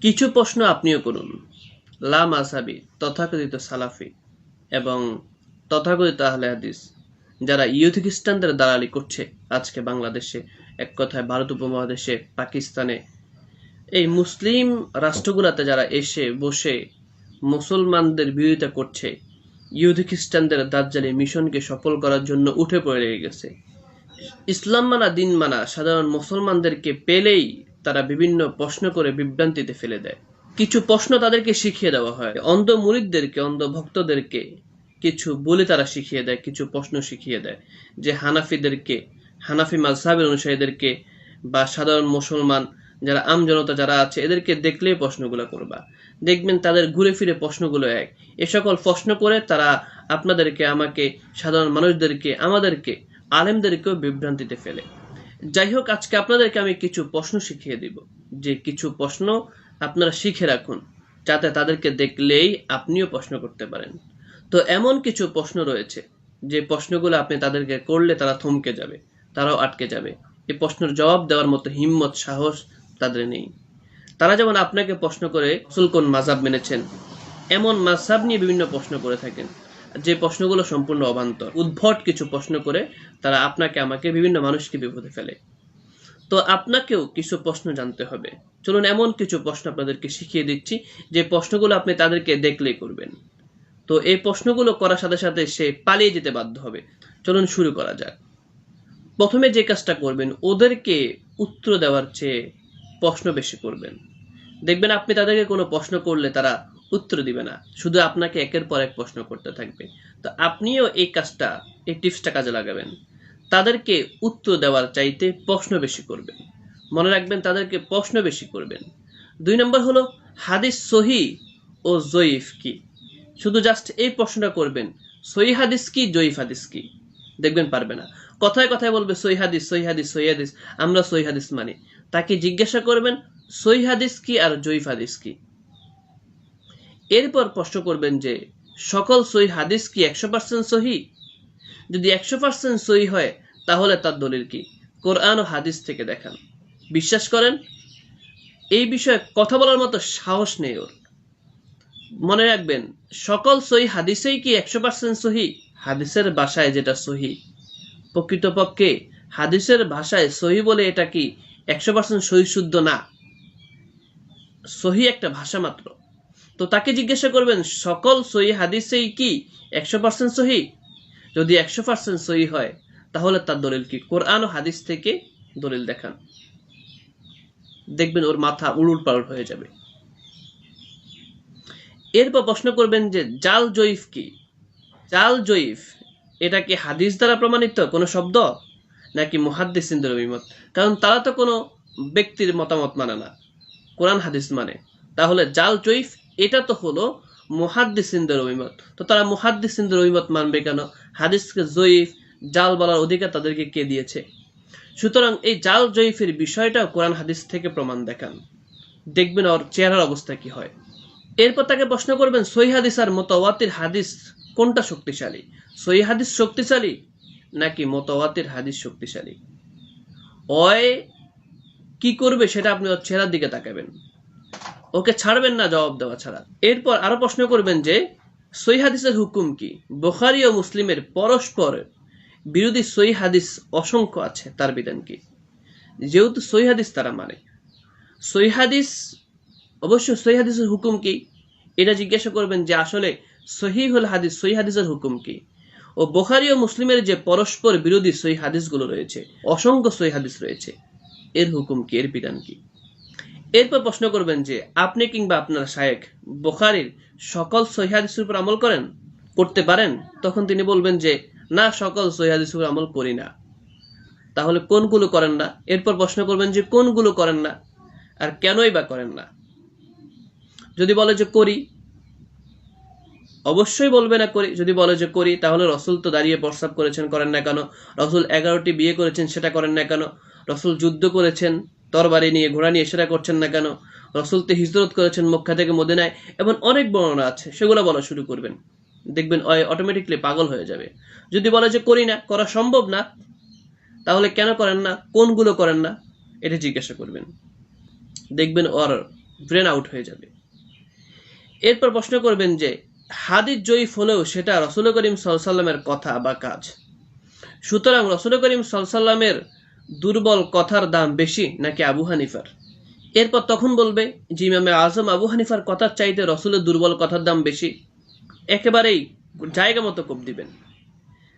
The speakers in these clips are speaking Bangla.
কিছু প্রশ্ন আপনিও করুন। লা মাযহাবী তথাকথিত সালাফি এবং তথাকথিত আহলে হাদিস যারা ইহুদি খ্রিস্টানদের দালালি করছে আজকে বাংলাদেশে, এক কথায় ভারত উপমহাদেশে, পাকিস্তানে, এই মুসলিম রাষ্ট্রগুলোতে যারা এসে বসে মুসলমানদের বিরোধিতা করছে, ইহুদি খ্রিস্টানদের দাজ্জালি মিশনকে সফল করার জন্য উঠে পড়ে লেগে গেছে। ইসলাম মানা দিন মানা সাধারণ মুসলমানদেরকে পেলেই তারা বিভিন্ন প্রশ্ন করে বিভ্রান্তিতে ফেলে দেয়। কিছু প্রশ্ন তাদেরকে শিখিয়ে দেওয়া হয়, অন্ধ মুরিদদেরকে, অন্ধ ভক্তদেরকে কিছু বলে তারা শিখিয়ে দেয়, কিছু প্রশ্ন শিখিয়ে দেয় যে হানাফিদেরকে, হানাফি মাযহাবের অনুসারীদেরকে বা সাধারণ মুসলমান যারা আমজনতা যারা আছে এদেরকে দেখলেই প্রশ্নগুলো করবা, দেখবেন তাদের ঘুরে ফিরে প্রশ্নগুলো এক। এ সকল প্রশ্ন করে তারা আপনাদেরকে, আমাকে, সাধারণ মানুষদেরকে, আমাদেরকে, আলেমদেরকেও বিভ্রান্তিতে ফেলে। যাই হোক, আজকে আপনাদেরকে আমি কিছু প্রশ্ন শিখিয়ে দিব, যে কিছু প্রশ্ন আপনারা শিখে রাখুন যাতে তাদেরকে দেখলেই আপনিও প্রশ্ন করতে পারেন। তো এমন কিছু প্রশ্ন রয়েছে যে প্রশ্নগুলো আপনি তাদেরকে করলে তারা থমকে যাবে, তারাও আটকে যাবে। এই প্রশ্নের জবাব দেওয়ার মতো হিম্মত, সাহস তাদের নেই। তারা যেমন আপনাকে প্রশ্ন করে রাসূল কোন মাযহাব মেনেছেন, এমন মাযহাব নিয়ে বিভিন্ন প্রশ্ন করে থাকেন, যে প্রশ্নগুলো সম্পূর্ণ অবান্তর, উদ্ভট কিছু প্রশ্ন করে তারা আপনাকে, আমাকে, বিভিন্ন মানুষকে বিপদে ফেলে। তো আপনাকেও কিছু প্রশ্ন জানতে হবে। চলুন এমন কিছু প্রশ্ন আপনাদেরকে শিখিয়ে দিচ্ছি যে প্রশ্নগুলো আপনি তাদেরকে দেখলেই করবেন। তো এই প্রশ্নগুলো করার সাথে সাথে সে পালিয়ে যেতে বাধ্য হবে। চলুন শুরু করা যাক। প্রথমে যে কাজটা করবেন, ওদেরকে উত্তর দেওয়ার চেয়ে প্রশ্ন বেশি করবেন। দেখবেন আপনি তাদেরকে কোনো প্রশ্ন করলে তারা উত্তর দিবে না, শুধু আপনাকে একের পর এক প্রশ্ন করতে থাকবে। তো আপনিও এই কাজটা, এই টিপসটা কাজে লাগাবেন। তাদেরকে উত্তর দেওয়ার চাইতে প্রশ্ন বেশি করবেন। মনে রাখবেন, তাদেরকে প্রশ্ন বেশি করবেন। 2 নম্বর হলো হাদিস সহিহ ও জয়ীফ কি। শুধু জাস্ট এই প্রশ্নটা করবেন, সহিহ হাদিস কি, জয়ীফ হাদিস কি। দেখবেন পারবে না, কথায় কথায় বলবে সহিহ হাদিস, সহিহ হাদিস, সহিহ হাদিস, আমরা সহিহ হাদিস মানি। তাকে জিজ্ঞাসা করবেন সহিহ হাদিস কি আর জয়ীফ হাদিস কি। এরপর প্রশ্ন করবেন যে সকল সহিহ হাদিস কি 100% সহিহ? যদি 100% সহিহ হয় তাহলে তার দলিল কি? কোরআন ও হাদিস থেকে দেখান। বিশ্বাস করেন, এই বিষয়ে কথা বলার মতো সাহস নেই ওর। মনে রাখবেন, সকল সহিহ হাদিসেই কি 100% সহিহ? হাদিসের ভাষায় যেটা সহিহ, প্রকৃতপক্ষে হাদিসের ভাষায় সহিহ বলে এটা কি 100% সহিহ শুদ্ধ না। সহিহ একটা ভাষা মাত্র। তো তাকে জিজ্ঞাসা করবেন সকল সহিহ হাদিসেই কি 100% সহিহ? যদি 100% সহিহ হয় তাহলে তার দলিল কি? কোরআন ও হাদিস থেকে দলিল দেখান। দেখবেন ওর মাথা উলট পালট হয়ে যাবে। এরপর প্রশ্ন করবেন যে জাল জয়ীফ কি। জাল জয়ীফ এটা কি হাদিস দ্বারা প্রমাণিত কোনো শব্দ, নাকি মুহাদ্দিসিনদের অভিমত? কারণ তারা তো কোনো ব্যক্তির মতামত মানে না, কোরআন হাদিস মানে। তাহলে জাল জয়ীফ এটা তো হলো মুহাদ্দিসিনদের অভিমত। তো তারা মুহাদ্দিসিনদের অভিমত মানবে কেন? হাদিসকে জয়ীফ, জাল বলার অধিকার তাদেরকে কে দিয়েছে? সুতরাং এই জাল জয়ীফের বিষয়টাও কোরআন হাদিস থেকে প্রমাণ দেখান। দেখবেন ওর চেহারার অবস্থা কি হয়। এরপর তাকে প্রশ্ন করবেন সহিহ হাদিস আর মুতাওয়াতির হাদিস কোনটা শক্তিশালী? সহিহ হাদিস শক্তিশালী নাকি মুতাওয়াতির হাদিস শক্তিশালী? ওই কি করবে সেটা আপনি ওর চেহারার দিকে তাকাবেন, ওকে ছাড়বেন না জবাব দেওয়া ছাড়া। এরপর আরো প্রশ্ন করবেন যে সহিহ হাদিসের হুকুম কি। বুখারী ও মুসলিমের পরস্পর বিরোধী সহিহ হাদিস অসংখ্য আছে, তার বিধান কি? যেহেতু সহিহ হাদিস তারা মানে, সহিহ হাদিস, অবশ্য সহিহ হাদিসের হুকুম কি এটা জিজ্ঞাসা করবেন যে আসলে সহিহুল হাদিস, সহিহ হাদিসের হুকুম কি। ও বুখারী ও মুসলিমের যে পরস্পর বিরোধী সহিহ হাদিসগুলো রয়েছে, অসংখ্য সহিহ হাদিস রয়েছে, এর হুকুম কি, এর বিধান কি। এরপর প্রশ্ন করবেন যে আপনি কিংবা আপনার শায়েখ বুখারীর সকল সহিহ হাদিসের উপর আমল করেন, করতে পারেন? তখন তিনি বলবেন যে না, সকল সহিহ হাদিসের উপর আমল করি না। তাহলে কোনগুলো করেন না? এরপর প্রশ্ন করবেন যে কোনগুলো করেন না আর কেনই বা করেন না। যদি বলে যে করি, অবশ্যই বলবে না করি। যদি বলে যে করি, তাহলে রসুল তো দাঁড়িয়ে প্রস্রাব করেছেন, করেন না কেন? রসুল 11টি বিয়ে করেছেন, সেটা করেন না কেন? রসুল যুদ্ধ করেছেন তরবারি নিয়ে, ঘোড়া নিয়ে, সেটা করছেন না কেন? রসুল তো হিজরত করেছেন মক্কা থেকে মদিনায়, এবং অনেক বর্ণনা আছে, সেগুলো বলা শুরু করবেন। দেখবেন অটোমেটিকলি পাগল হয়ে যাবে। যদি বলে যে করি না, করা সম্ভব না, তাহলে কেন করেন না, কোনগুলো করেন না, এটা জিজ্ঞাসা করবেন। দেখবেন ওর ব্রেন আউট হয়ে যাবে। এরপর প্রশ্ন করবেন যে হাদিস জয়ীফ হলেও সেটা রাসূল করিম সাল্লাল্লাহু আলাইহি ওয়াসাল্লামের কথা বা কাজ, সুতরাং রাসূল করিম সাল্লাল্লাহু আলাইহি ওয়াসাল্লামের দুর্বল কথার দাম বেশি নাকি আবু হানিফার? এরপর তখন বলবে যে ইমামে আজম আবু হানিফার কথার চাইতে রাসূলের দুর্বল কথার দাম বেশি। একেবারেই জায়গা মতো কোপ দিবেন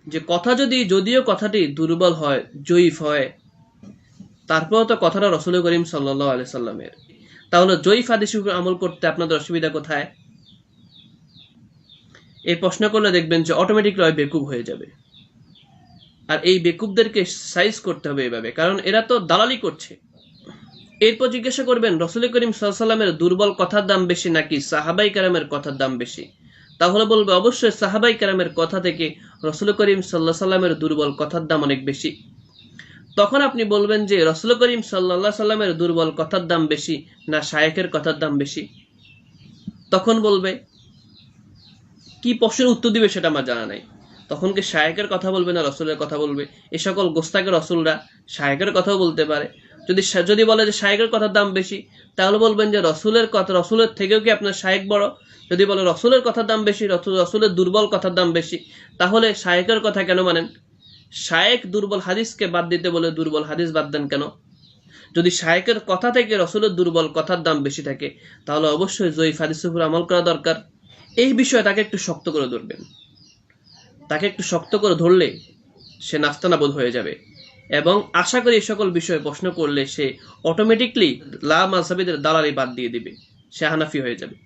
যে কথা যদিও কথাটি দুর্বল হয়, জয়ীফ হয়, তারপরেও তো কথাটা রাসূল করিম সাল্লাল্লাহু আলাইহি সাল্লামের। তাহলে জয়ীফ হাদিসের উপর আমল করতে আপনাদের অসুবিধা কোথায়? এই প্রশ্ন করলে দেখবেন যে অটোমেটিকলি বেকুব হয়ে যাবে। আর এই বেকুবদেরকে সাইজ করতে হবে এভাবে, কারণ এরা তো দালালি করছে। এরপর জিজ্ঞাসা করবেন রাসূল করিম সাল্লাল্লাহু আলাইহি সাল্লামের দুর্বল কথার দাম বেশি নাকি সাহাবাই কেরামের কথার দাম বেশি? তাহলে বলবে অবশ্যই সাহাবাই কেরামের কথা থেকে রাসূল করিম সাল্লাল্লাহু আলাইহি সাল্লামের দুর্বল কথার দাম অনেক বেশি। তখন আপনি বলবেন যে রাসূল করিম সাল্লাল্লাহু আলাইহি সাল্লামের দুর্বল কথার দাম বেশি না শায়েখের কথার দাম বেশি? তখন বলবে, কি প্রশ্নের উত্তর দিবে সেটা আমার জানা নাই। তখন কি শায়েখের কথা বলবে না রাসূলের কথা বলবে? এই সকল গোস্তাকে রাসূলরা শায়েখের কথাও বলতে পারে। যদি বলে যে শায়েখের কথার দাম বেশি, তাহলে বলবেন যে রাসূলের থেকেও কি আপনার শায়েখ বড়? যদি বলে রাসূলের কথার দাম বেশি, রাসূলের দুর্বল কথার দাম বেশি, তাহলে শায়েখের কথা কেন মানেন? শায়েখ দুর্বল হাদিসকে বাদ দিতে বলে দুর্বল হাদিস বাদ দেন কেন? যদি শায়েখের কথা থেকে রাসূলের দুর্বল কথার দাম বেশি থাকে, তাহলে অবশ্যই জয়ীফ হাদিসের উপর আমল করা দরকার। এই বিষয়ে তাকে একটু শক্ত করে ধরবেন। তাকে একটু শক্ত করে ধরলে সে নাস্তানাবুদ হয়ে যাবে, এবং আশা করি এই সকল বিষয়ে প্রশ্ন করলে সে অটোমেটিকলি লা মাযহাবিদের দালালি বাদ দিয়ে দিবে, সে হানাফি হয়ে যাবে।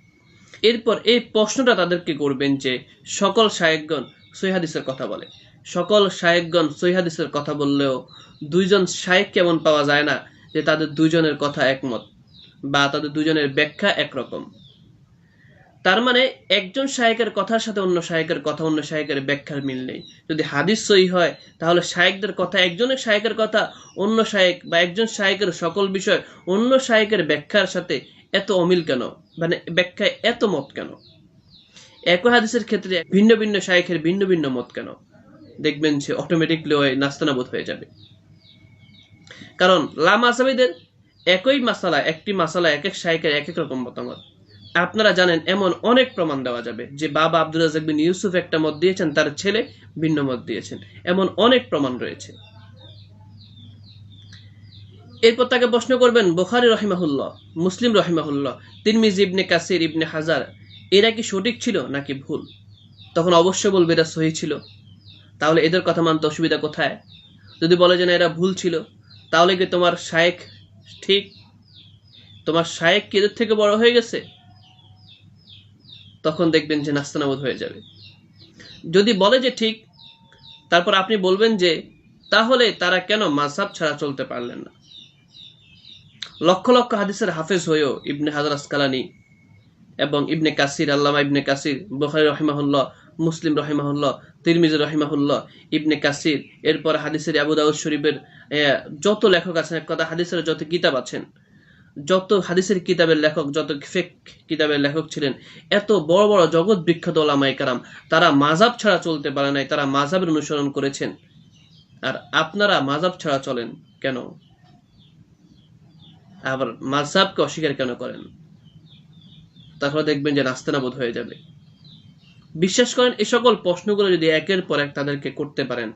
এরপর এই প্রশ্নটা তাদেরকে করবেন যে সকল শায়েখগণ সহিহ হাদিসের কথা বলে, সকল শায়েখগণ সহিহ হাদিসের কথা বললেও দুইজন শায়েখ কেমন পাওয়া যায় না যে তাদের দুইজনের কথা একমত বা তাদের দুইজনের ব্যাখ্যা একরকম। তার মানে একজন শায়েখের কথার সাথে অন্য শায়েখের কথা, অন্য শায়েখের ব্যাখ্যার মিল নেই। যদি হাদিস সহিহ হয় তাহলে শায়েখদের কথা, একজনের শায়েখের কথা অন্য শায়েখ বা একজন শায়েখের সকল বিষয় অন্য শায়েখের ব্যাখ্যার সাথে এত অমিল কেন, মানে ব্যাখ্যায় এত মত কেন? একই হাদিসের ক্ষেত্রে ভিন্ন ভিন্ন শায়েখের ভিন্ন ভিন্ন মত কেন? দেখবেন সে অটোমেটিকলি ওই নাস্তানাবুদ হয়ে যাবে। কারণ লা মাযহাবিদের একই মাসালা, একটি মাসালা এক এক শায়েখের এক এক রকম মতামত। আপনারা জানেন এমন অনেক প্রমাণ দেওয়া যাবে যে বাবা আব্দুর রাজ্জাক বিন ইউসুফ একটা মত দিয়েছেন, তার ছেলে ভিন্ন মত দিয়েছেন, এমন অনেক প্রমাণ রয়েছে। এরপর তাকে প্রশ্ন করবেন বুখারী রাহিমাহুল্লাহ, মুসলিম রাহিমাহুল্লাহ, তিরমিজি, ইবনে কাসির, ইবনে হাজার এরা কি সঠিক ছিল নাকি ভুল? তখন অবশ্যই বলবে এরা সহিহ ছিল। তাহলে এদের কথা মানতে অসুবিধা কোথায়? যদি বলে যে না এরা ভুল ছিল, তাহলে কি তোমার শায়েখ ঠিক? তোমার শায়েখ কি এদের থেকে বড় হয়ে গেছে? তখন দেখবেন যে নাস্তানাবুদ হয়ে যাবে। যদি বলে যে ঠিক, তারপর আপনি বলবেন যে তাহলে তারা কেন মাযহাব ছাড়া চলতে পারলেন না? লক্ষ লক্ষ হাদিসের হাফেজ হয়েও ইবনে হাজার আসকালানি এবং ইবনে কাসির, আল্লামা ইবনে কাসির, বুখারী রাহিমাহুল্লাহ, মুসলিম রাহিমাহুল্লাহ, তিরমিজি রাহিমাহুল্লাহ, ইবনে কাসির, এরপর হাদিসের আবু দাউদ শরীফের যত লেখক আছেন, এক কথা হাদিসের যত কিতাব আছেন, যত হাদিসের কিতাবের লেখক, যত ফিকহ কিতাবের লেখক ছিলেন, এত বড় বড় জগৎ বিখ্যাত ওলামায়ে কেরাম, তারা মাযহাব ছাড়া চলতে পারে নাই, তারা মাযহাবের অনুসরণ করেছেন। আর আপনারা মাযহাব ছাড়া চলেন কেন? আবার মাযহাবকে অস্বীকার কেন করেন? তাহলে দেখবেন যে নাস্তানাবুদ হয়ে যাবে। বিশ্বাস করেন এই সকল প্রশ্নগুলো যদি একের পর এক তাদেরকে করতে পারেন,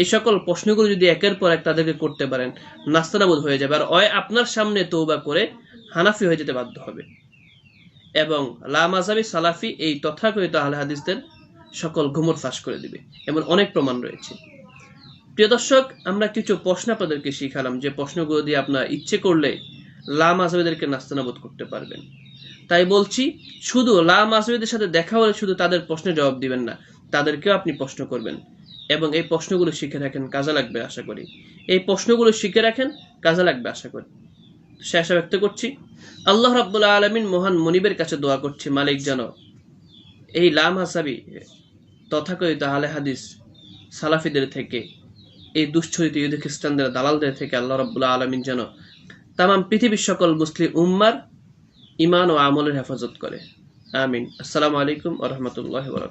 এই সকল প্রশ্নগুলো যদি একের পর এক তাদেরকে করতে পারেন, নাস্তানাবুদ হয়ে যাবে। আর আপনার সামনে তওবা করে হানাফি হয়ে যেতে বাধ্য হবে, এবং লা মাযহাবি সালাফি এই তথাকথিত আহলে হাদিসদের সকল গুমর ফাঁস করে দিবে, এমন অনেক প্রমাণ রয়েছে। প্রিয় দর্শক, আমরা কিছু প্রশ্ন আপনাদেরকে শিখালাম যে প্রশ্নগুলো দিয়ে আপনারা ইচ্ছে করলে লা মাযহাবিদেরকে নাস্তানাবুদ করতে পারবেন। তাই বলছি, শুধু লা মাযহাবিদের সাথে দেখা হলে শুধু তাদের প্রশ্নের জবাব দিবেন না, তাদেরকেও আপনি প্রশ্ন করবেন, এবং এই প্রশ্নগুলো শিখে রাখেন, কাজে লাগবে আশা করি। এই প্রশ্নগুলো শিখে রাখেন, কাজে লাগবে আশা করি। সে আশা ব্যক্ত করছি। আল্লাহ রাব্বুল আলামিন মহান মনিবের কাছে দোয়া করছি, মালিক যেন এই লা মাযহাবি তথাকথিত আহলে হাদিস সালাফিদের থেকে, এই দুশ্চরিত ইহুদি খ্রিস্টানদের দালালদের থেকে আল্লাহ রাব্বুল আলামিন যেন তামাম পৃথিবীর সকল মুসলিম উম্মার ঈমান ও আমলের হেফাজত করে। আমিন। আসসালামু আলাইকুম ওয়া রাহমাতুল্লাহি ওয়া বারাকাতুহু।